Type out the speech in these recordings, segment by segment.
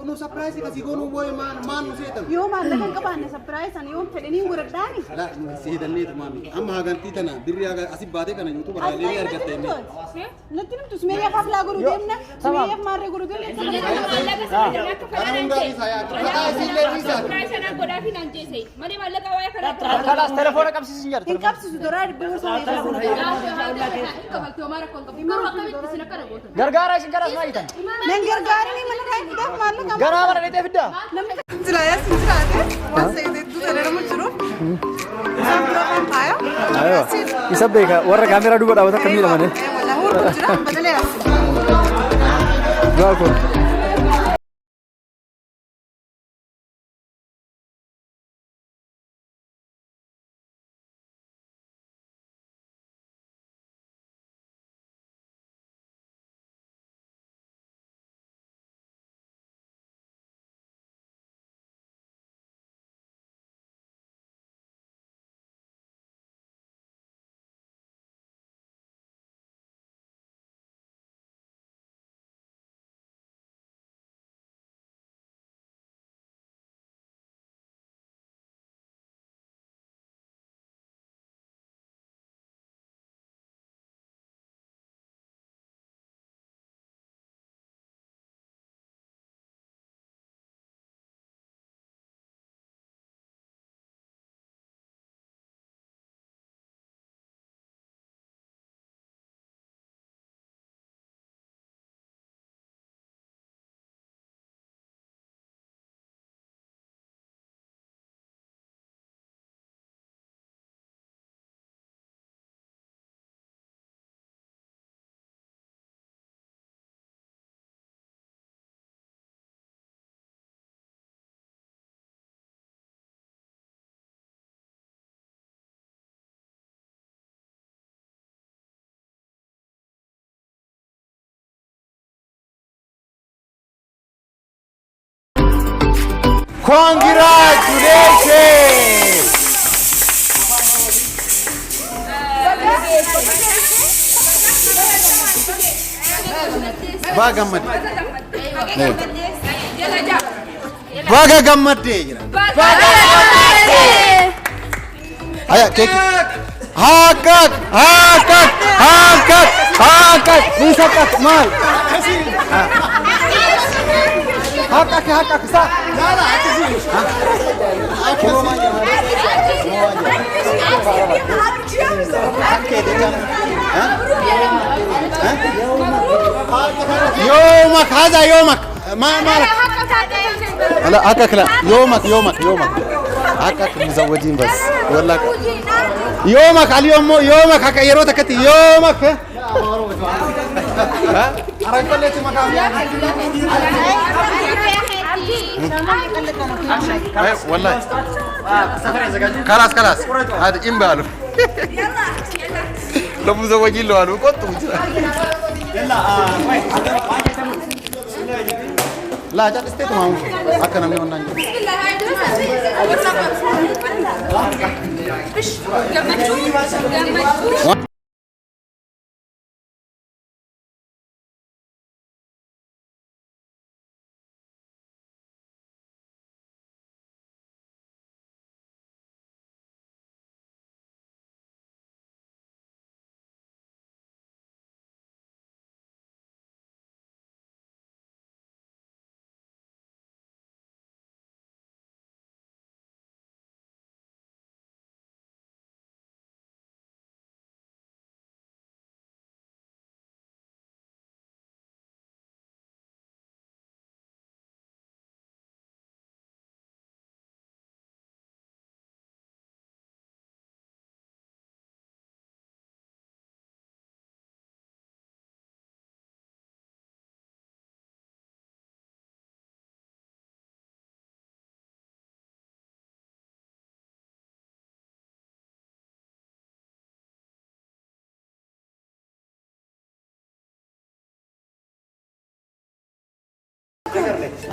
no surprise kasi gono boy man setan يوم عندك كمان surprise أنا يوم فلني ورداني لا سيدان ليه مامي أما هاغنتي تنا بري هاغ أسيب بعدين كنا يوتيوب رالي ليه أرجع تاني نتنم تسمعي يا فاك لا غرو ديمنا سمعي يا مار غرو ديمنا أنا مداري saya kata sile bisa surprise أنا كودا في نانجي سي ماني مالك أواي خلاص خلاص تلفونك كم سنجر إن كابس سدرار بيوصل غرغارة سنجر اسمها يتن ننجر غارني من كاي فدا مالك غرامة نيته فدا سنجرايا سنجراده واسيد دوسرا مجرو سامبلو كايا ايوه يسبيك ورا كاميرا دوبا داوتا كميلا ماني ولا هو بجرا بدل يا جاكو Congratulations! Baga gammadde. Baga gammadde jira. Aya kek. Hakak. Bisa kak mal. Hakak sa. Nada, hati sini. يومك هذا يومك ما لا هكاك لا يومك هكاك مزودين بس والله يومك اليوم يومك هكا يروتك انت يومك ها أركلتي مكان والله خلاص هذا إمبالو لو مزوجين له أنا كنت لا جات استيت ما هو أكنا ميون نانجو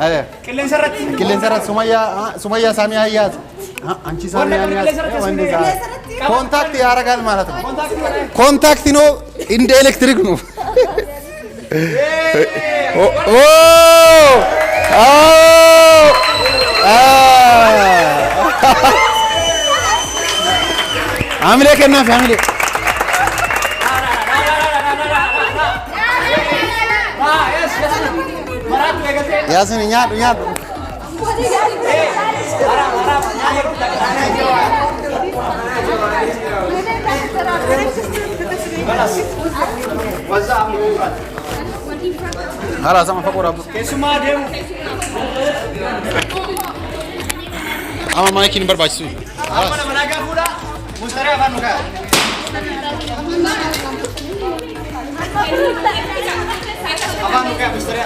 أيه كلين سرت سمية سامي هيات أنتي سامي هيات كونتاكت يا رجال مالته كونتاكت نو إند إلكتريك نو أوه Hamilee kennaa fi hamilee. Yaasin nyaadhu nyaadhu. Hala sama fakura. Kesuma demu. Ama maikin barbaachisu. Amma nama nagaa fuudha. Mustari afaan nukaa. Afaan nukaa mustari.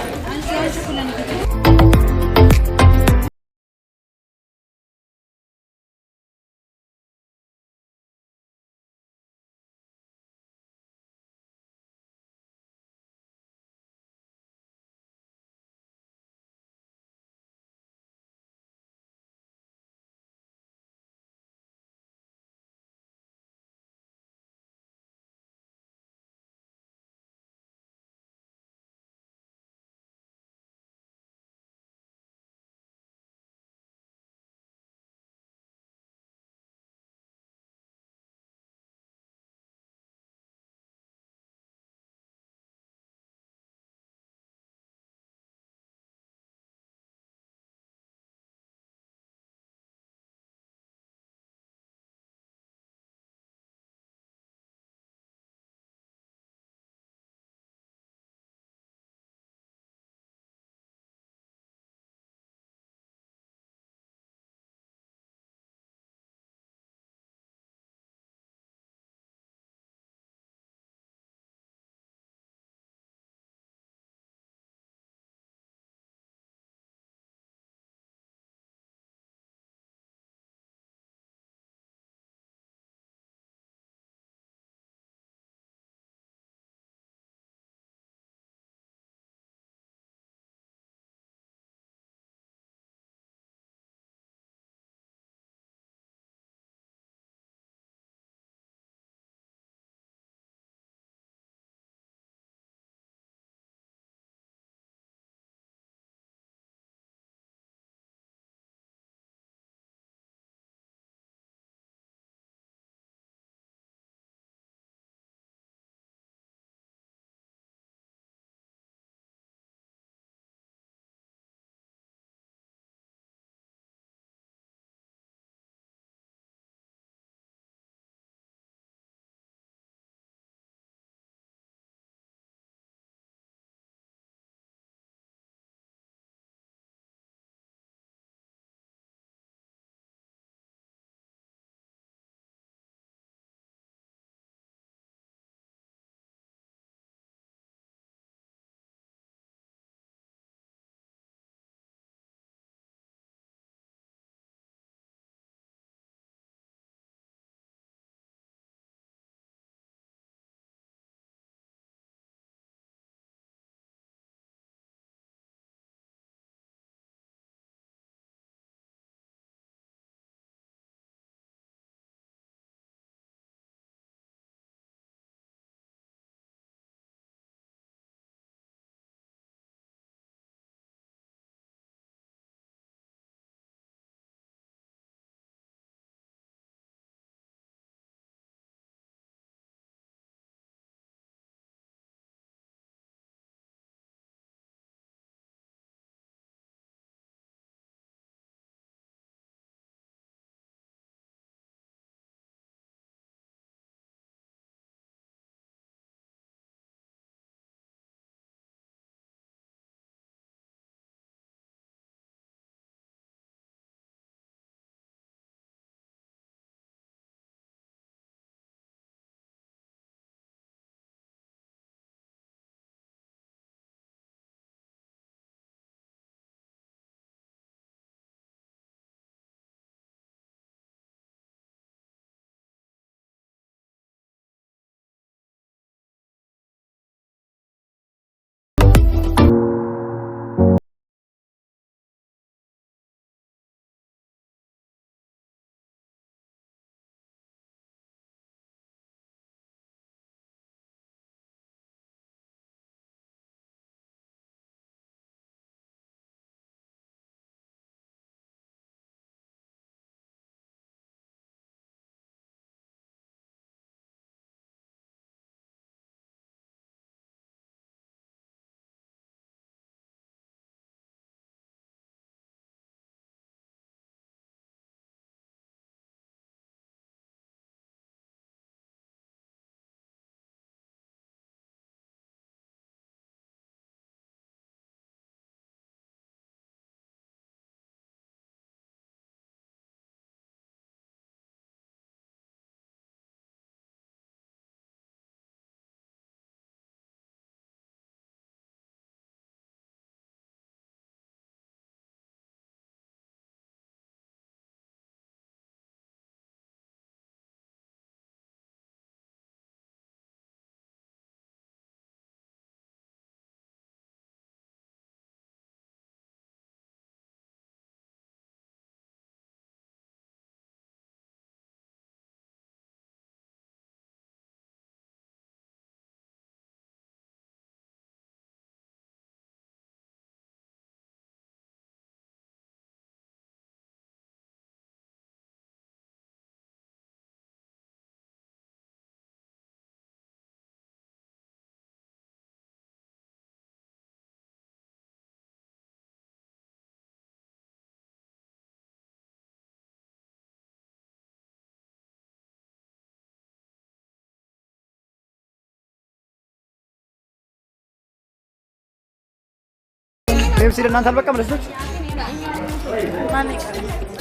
Deemsi እናንተ አልበቃም ለልጆች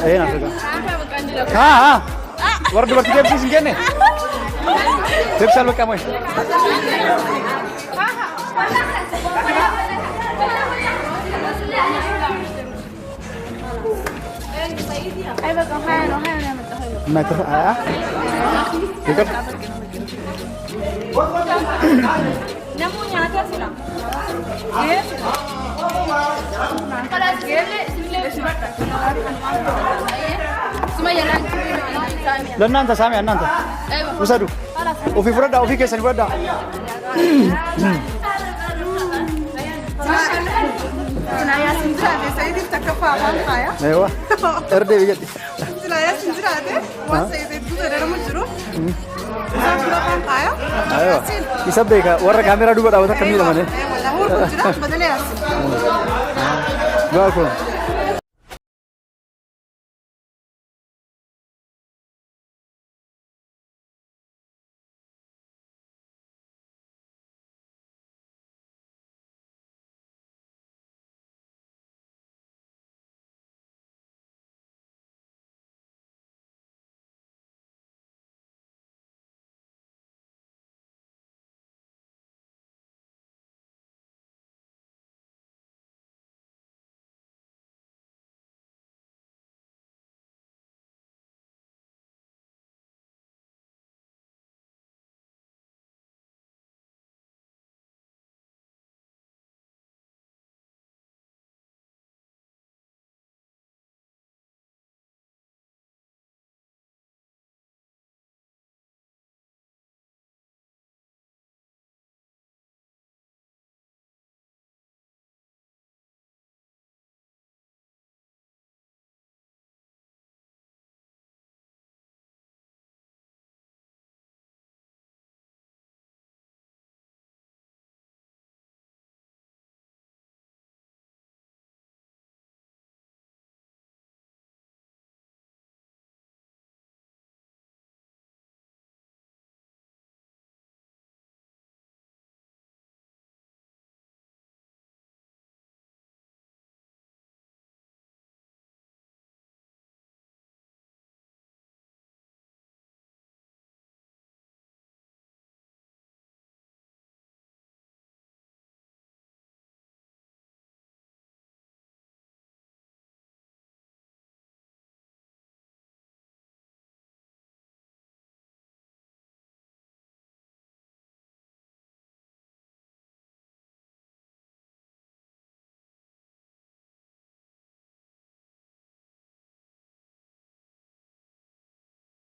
ይሄን አድርጋ ወርድ በርት deemsi ሲንገነ deemsi አልበቃም ወይ አይ በቃ ሀያ ነው ያመጣኸው እናንተ ይቀር Namu nyata sila. Yes. Kalau segala sembilan. Semua jalan. ለእናንተ ሳሚ እናንተ ውሰዱ ኦፊ ፍረዳ ኦፊ ከሰን ፍረዳ Sunaya sinjiraate Sayyid takaffa afaan faaya. አይዋ እርዴ ቢገጥ Sunaya sinjiraate waan Sayyid duuba daramu jiru. Isaan afaan faaya. አይዋ ይሰበይካ ወረ ካሜራ ዱበ ዳውታ ከሚለ ማለ Wala hurku jira badalee as. ጋኮ